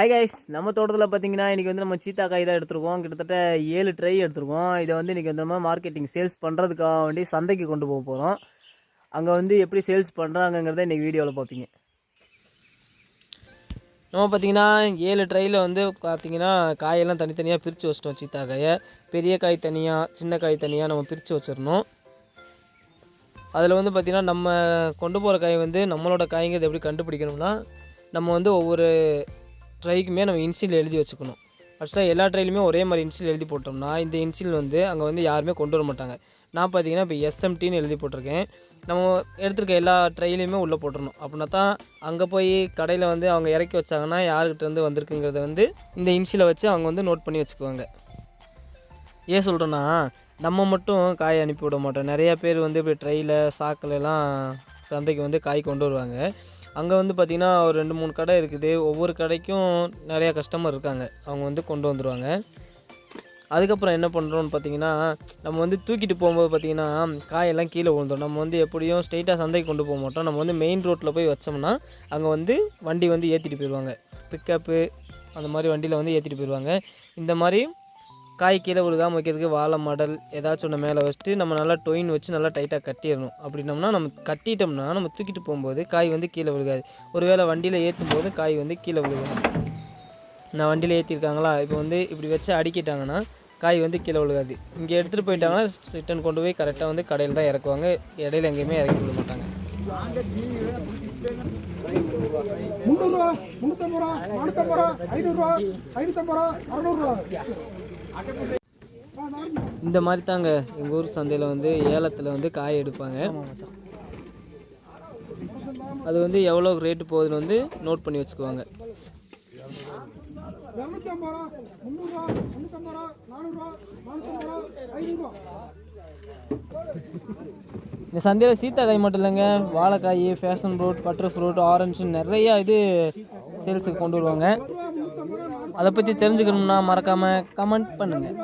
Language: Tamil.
ஹை கைஸ், நம்ம தோட்டத்தில் பார்த்தீங்கன்னா இன்றைக்கி வந்து நம்ம சீத்தா காய் தான் எடுத்துருக்கோம். கிட்டத்தட்ட 7 ட்ரை எடுத்துருக்கோம். இதை வந்து இன்றைக்கி வந்து நம்ம மார்க்கெட்டிங் சேல்ஸ் பண்ணுறதுக்காக வேண்டி சந்தைக்கு கொண்டு போக போகிறோம். அங்கே வந்து எப்படி சேல்ஸ் பண்ணுறாங்கங்கிறத இன்றைக்கி வீடியோவில் பார்ப்பீங்க. நம்ம பார்த்திங்கன்னா 7 ட்ரையில் வந்து பார்த்திங்கன்னா காயெல்லாம் தனித்தனியாக பிரித்து வச்சிட்டோம். சீத்தா காயை பெரிய காய் தனியாக, சின்ன காய் தனியாக நம்ம பிரித்து வச்சிடணும். அதில் வந்து பார்த்திங்கன்னா நம்ம கொண்டு போகிற காய் வந்து நம்மளோட காய்ங்கிறது எப்படி கண்டுபிடிக்கணும்னா, நம்ம வந்து ஒவ்வொரு ட்ரைக்குமே நம்ம இன்சில் எழுதி வச்சுக்கணும். ஆக்சுவலாக எல்லா ட்ரைலையுமே ஒரே மாதிரி இன்சில் எழுதி போட்டோம்னா இந்த இன்சில் வந்து அங்கே வந்து யாருமே கொண்டு வர மாட்டாங்க. நான் பார்த்தீங்கன்னா இப்போ எஸ்எம்டின்னு எழுதி போட்டிருக்கேன். நம்ம எடுத்துருக்க எல்லா ட்ரைலையுமே உள்ளே போட்டுடணும். அப்படின்னா தான் அங்கே போய் கடையில் வந்து அவங்க இறக்கி வச்சாங்கன்னா யாருக்கிட்டேருந்து வந்திருக்குங்கிறத வந்து இந்த இன்சிலை வச்சு அவங்க வந்து நோட் பண்ணி வச்சுக்குவாங்க. ஏன் சொல்கிறேன்னா, நம்ம மட்டும் காய் அனுப்பி விட மாட்டோம். நிறையா பேர் வந்து இப்படி ட்ரையில் சாக்கிலலாம் சந்தைக்கு வந்து காய் கொண்டு வருவாங்க. அங்கே வந்து பார்த்திங்கன்னா ஒரு 2-3 கடை இருக்குது. ஒவ்வொரு கடைக்கும் நிறையா கஸ்டமர் இருக்காங்க. அவங்க வந்து கொண்டு வந்துடுவாங்க. அதுக்கப்புறம் என்ன பண்ணுறோன்னு பார்த்திங்கன்னா, நம்ம வந்து தூக்கிட்டு போகும்போது பார்த்திங்கன்னா காயெல்லாம் கீழே விழுந்தோம். நம்ம வந்து எப்படியும் ஸ்ட்ரெயிட்டாக சந்தைக்கு கொண்டு போக மாட்டோம். நம்ம வந்து மெயின் ரோட்டில் போய் வச்சோம்னா அங்கே வந்து வண்டி வந்து ஏற்றிட்டு போயிடுவாங்க. பிக்கப்பு அந்த மாதிரி வண்டியில் வந்து ஏற்றிட்டு போயிடுவாங்க. இந்த மாதிரி காய் கீழே விழுகாமல் வைக்கிறதுக்கு வாழை மடல் ஏதாச்சும் ஒன்று மேலே வச்சுட்டு நம்ம நல்லா டொயின் வச்சு நல்லா டைட்டாக கட்டிடணும். அப்படின்னோம்னா நம்ம கட்டிட்டோம்னா நம்ம தூக்கிட்டு போகும்போது காய் வந்து கீழே விழுகாது. ஒருவேளை வண்டியில் ஏற்றும் போது காய் வந்து கீழே விழுகாது. நான் வண்டியில் ஏற்றிருக்காங்களா, இப்போ வந்து இப்படி வச்சு அடிக்கிட்டாங்கன்னா காய் வந்து கீழே விழுகாது. இங்கே எடுத்துகிட்டு போயிட்டாங்கன்னா ரிட்டன் கொண்டு போய் கரெக்டாக வந்து கடையில் தான் இறக்குவாங்க. இடையில எங்கேயுமே இறக்கி விட மாட்டாங்க. 300 ரூபா, 350 ரூபா, 450 ரூபா, 500 ரூபா, 550 ரூபா, 600 ரூபா. இந்த மாதிரி தாங்க எங்கள் ஊர் சந்தையில் வந்து ஏலத்தில் வந்து காய் எடுப்பாங்க. அது வந்து எவ்வளோ ரேட்டு போகுதுன்னு வந்து நோட் பண்ணி வச்சுக்குவாங்க. 250 ரூபா, 300 ரூபா, 350 ரூபா, 400 ரூபா, 450 ரூபா, 500 ரூபா. இந்த சந்தையில் சீத்தா காய் மட்டும் இல்லைங்க, வாழைக்காய், fashion fruit, butter fruit, orange நிறையா இது சேல்ஸுக்கு கொண்டு வருவாங்க. அதை பற்றி தெரிஞ்சுக்கணும்னா மறக்காமல் கமெண்ட் பண்ணுங்கள்.